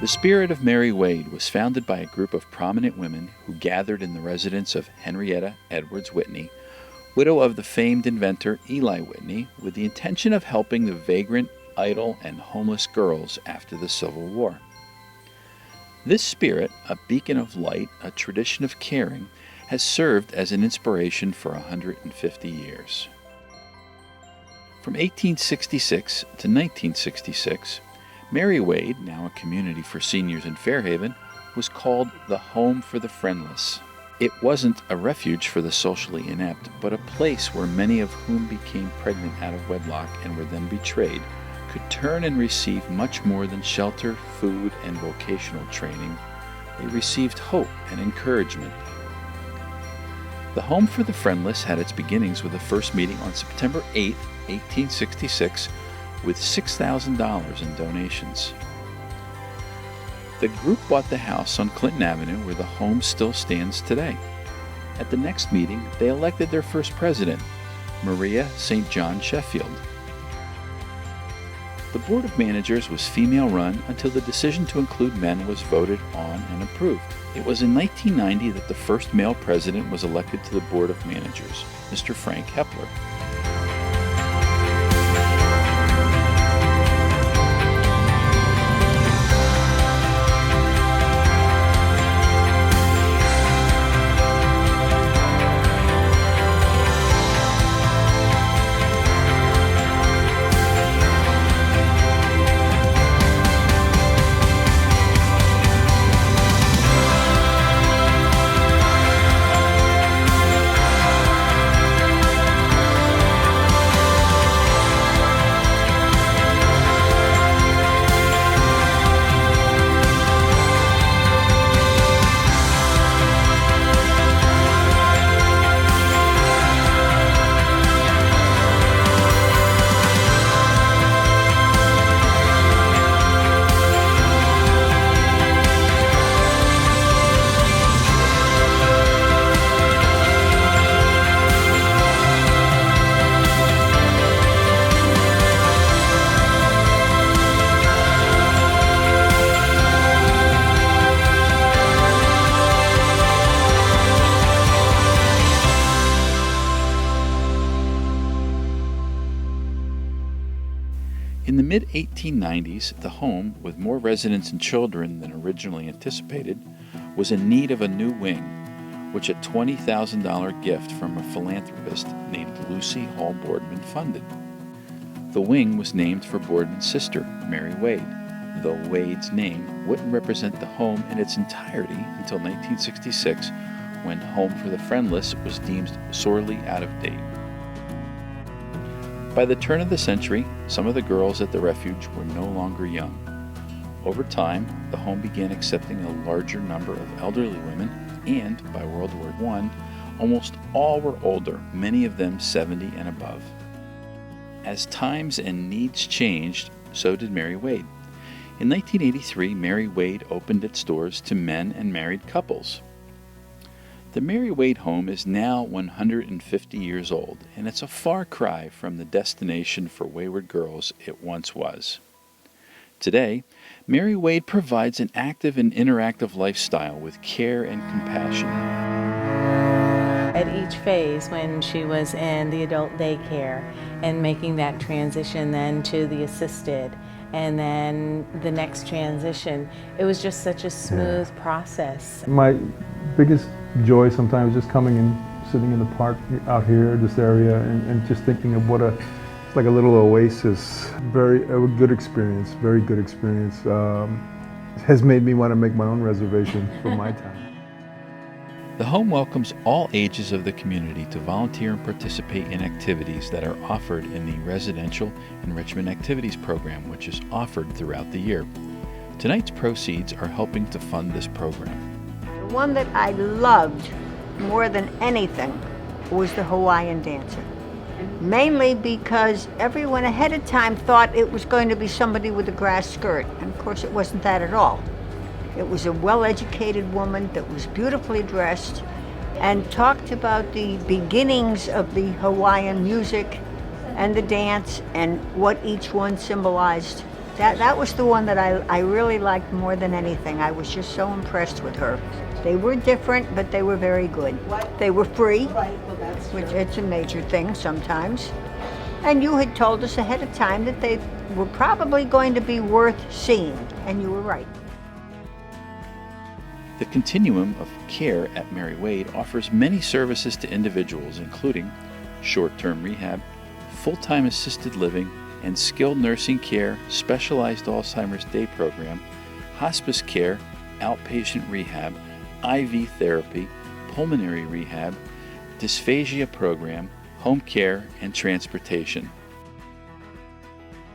The Spirit of Mary Wade was founded by a group of prominent women who gathered in the residence of Henrietta Edwards Whitney, widow of the famed inventor Eli Whitney, with the intention of helping the vagrant, idle, and homeless girls after the Civil War. This spirit, a beacon of light, a tradition of caring, has served as an inspiration for 150 years. From 1866 to 1966, Mary Wade, now a community for seniors in Fairhaven, was called the Home for the Friendless. It wasn't a refuge for the socially inept, but a place where many of whom became pregnant out of wedlock and were then betrayed could turn and receive much more than shelter, food, and vocational training. They received hope and encouragement. The Home for the Friendless had its beginnings with a first meeting on September 8, 1866, with $6,000 in donations. The group bought the house on Clinton Avenue where the home still stands today. At the next meeting, they elected their first president, Maria St. John Sheffield. The Board of Managers was female-run until the decision to include men was voted on and approved. It was in 1990 that the first male president was elected to the Board of Managers, Mr. Frank Hepler. In the mid-1890s, the home, with more residents and children than originally anticipated, was in need of a new wing, which a $20,000 gift from a philanthropist named Lucy Hall Boardman funded. The wing was named for Boardman's sister, Mary Wade, though Wade's name wouldn't represent the home in its entirety until 1966, when Home for the Friendless was deemed sorely out of date. By the turn of the century, some of the girls at the refuge were no longer young. Over time, the home began accepting a larger number of elderly women, and by World War I, almost all were older, many of them 70 and above. As times and needs changed, so did Mary Wade. In 1983, Mary Wade opened its doors to men and married couples. The Mary Wade home is now 150 years old, and it's a far cry from the destination for wayward girls it once was. Today, Mary Wade provides an active and interactive lifestyle with care and compassion. At each phase, when she was in the adult daycare and making that transition then to the assisted, and then the next transition, it was just such a smooth process. My biggest joy sometimes is just coming and sitting in the park out here, this area, and just thinking of it's like a little oasis. A good experience, very good experience. Has made me want to make my own reservation for my time. The home welcomes all ages of the community to volunteer and participate in activities that are offered in the Residential Enrichment Activities Program, which is offered throughout the year. Tonight's proceeds are helping to fund this program. The one that I loved more than anything was the Hawaiian dancer. Mainly because everyone ahead of time thought it was going to be somebody with a grass skirt, and of course it wasn't that at all. It was a well-educated woman that was beautifully dressed and talked about the beginnings of the Hawaiian music and the dance and what each one symbolized. That was the one that I really liked more than anything. I was just so impressed with her. They were different, but they were very good. They were free, which it's a major thing sometimes. And you had told us ahead of time that they were probably going to be worth seeing, and you were right. The continuum of care at Mary Wade offers many services to individuals, including short-term rehab, full-time assisted living, and skilled nursing care, specialized Alzheimer's day program, hospice care, outpatient rehab, IV therapy, pulmonary rehab, dysphagia program, home care, and transportation.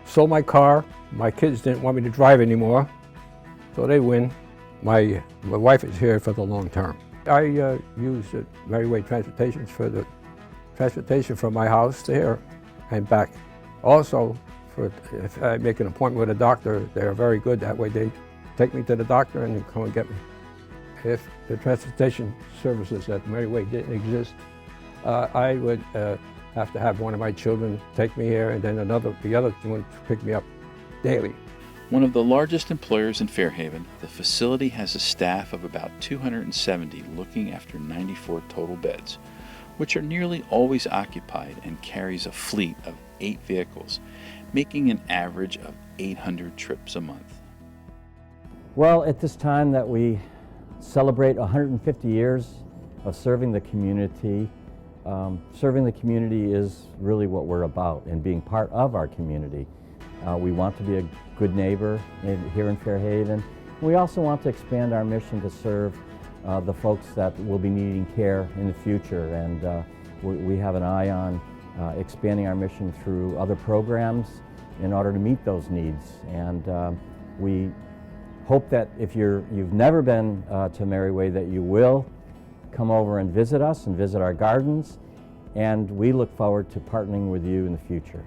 Sold my car. My kids didn't want me to drive anymore, so they win. My wife is here for the long term. I use Mary Wade Transportation for the transportation from my house to here and back. Also, if I make an appointment with a doctor, they're very good. That way they take me to the doctor and they come and get me. If the transportation services at Mary Wade didn't exist, I would have to have one of my children take me here and then the other one to pick me up daily. One of the largest employers in Fairhaven, the facility has a staff of about 270 looking after 94 total beds, which are nearly always occupied, and carries a fleet of 8 vehicles, making an average of 800 trips a month. Well, at this time that we celebrate 150 years of serving the community, serving the community is really what we're about, and being part of our community. We want to be a good neighbor here in Fairhaven. We also want to expand our mission to serve the folks that will be needing care in the future, and we have an eye on expanding our mission through other programs in order to meet those needs. And we hope that if you've never been to Mary Wade, that you will come over and visit us and visit our gardens, and we look forward to partnering with you in the future.